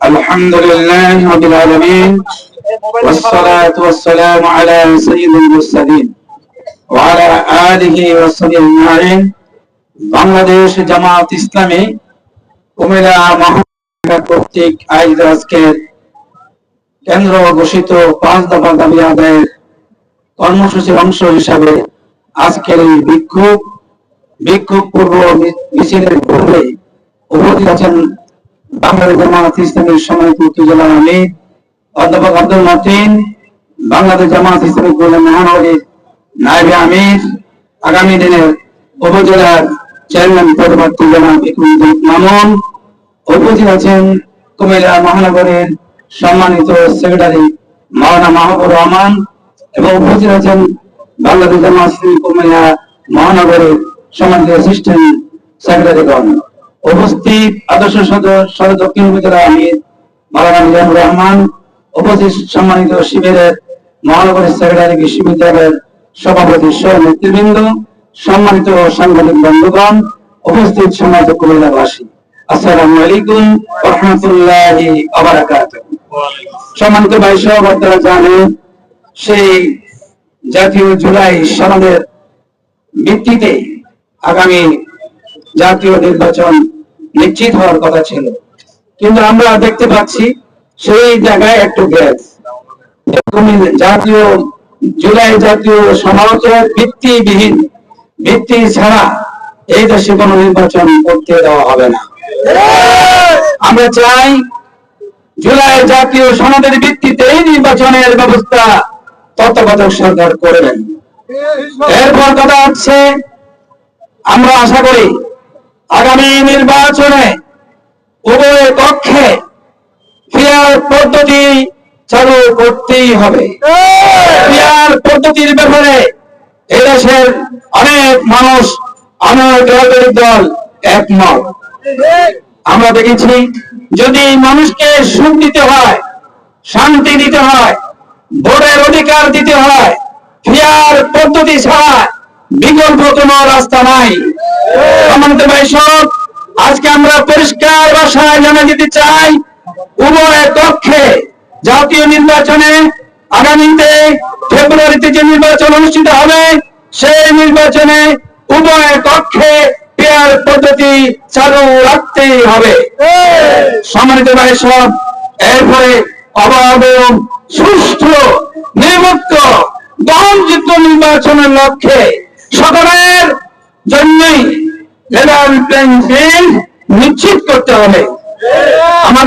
الحمد لله رب العالمين والصلاة والسلام على سيد المرسلين وعلى آله وصحبه أجمعين। বাংলাদেশ জামাত ইসলামী কুমিল্লা মহানগর কর্তৃক আয়োজিত আজকের কেন্দ্র ঘোষিত 5 দফা দাবি আদায়ের কর্মসূচির অংশ হিসাবে আজকের এই বিক্ষোভ পূর্ব মিছিলের পূর্বে উপস্থিত আছেন বাংলাদেশ জামাত ইসলামীর সম্মানিত উপজেলা আমির অধ্যাপক আব্দুল মতিন, বাংলাদেশ জামাত ইসলামী কুমিল্লা মহানগরীর নায়েবে আমির, আগামী দিনের উপজেলার চেয়ারম্যান পদপ্রার্থী জনাব মামুন। উপস্থিত আছেন কুমিল্লা মহানগরের সম্মানিত সেক্রেটারি মাওলানা মাহবুবুর রহমান এবং উপস্থিত আছেন বাংলাদেশ জামাত ইসলামী কুমিল্লা মহানগরের সম্মানিত অ্যাসিস্ট্যান্ট সেক্রেটারিগণ। উপস্থিত আদর্শ সদর দক্ষিণ উপজেলা আমির মাওলানা মিজানুর রহমান, উপস্থিত সম্মানিত শিবিরের মহানগরের সেক্রেটারি বিশ্ববিদ্যালয়ের সভাপতি সহ নেতৃবৃন্দ, সম্মানিত সাংবাদিক বন্ধুগণ, উপস্থিত সম্মানিত কুমিল্লাবাসী, আসসালামু আলাইকুম ওয়া রাহমাতুল্লাহি ওয়া বারাকাতুহু। সম্মানিত ভাই সহ আপনারা জানেন সেই জাতীয় জুলাই সনদের ভিত্তিতে আগামী জাতীয় নির্বাচন নিশ্চিত হওয়ার কথা ছিল, কিন্তু আমরা দেখতে পাচ্ছি সেই জায়গায় একটু গ্যাপ। জুলাই জাতীয় সমাবেশের ভিত্তি ছাড়া এই দেশে কোনো নির্বাচন করতে দেওয়া হবে না। আমরা চাই জুলাই জাতীয় সনদের ভিত্তিতেই নির্বাচনের ব্যবস্থা তত্ত্বাবধায়ক সরকার করবেন। এরপর কথা হচ্ছে, আমরা আশা করি আগামী নির্বাচনে উভয় পক্ষে ফেয়ার পদ্ধতি চালু করতেই হবে। ফেয়ার পদ্ধতির ব্যাপারে এদেশের অনেক মানুষ, অনেক রাজনৈতিক দল একমত। আমরা দেখেছি যদি মানুষকে সুখ দিতে হয়, শান্তি দিতে হয়, ভোটের অধিকার দিতে হয়, ফেয়ার পদ্ধতি ছাড়া বিকল্প কোনো রাস্তা নাই। আমাদের ভাই সব, আজকে আমরা পরিষ্কার ভাষায় জানিয়ে দিতে চাই, উভয় পক্ষে জাতীয় নির্বাচনে আগামীতে ফেব্রুয়ারিতে যে নির্বাচন অনুষ্ঠিত হবে সেই নির্বাচনে উভয় পক্ষে ফেয়ার পদ্ধতি চালু রাখতেই হবে। সম্মানিত ভাই সব, এরপরে অবাধ এবং সুষ্ঠু নির্মুক্ত গ্রহণযোগ্য নির্বাচনের লক্ষ্যে সকলের জন্যই লেভেল প্লেইং ফিল্ড নিশ্চিত করতে হবে। আমাদের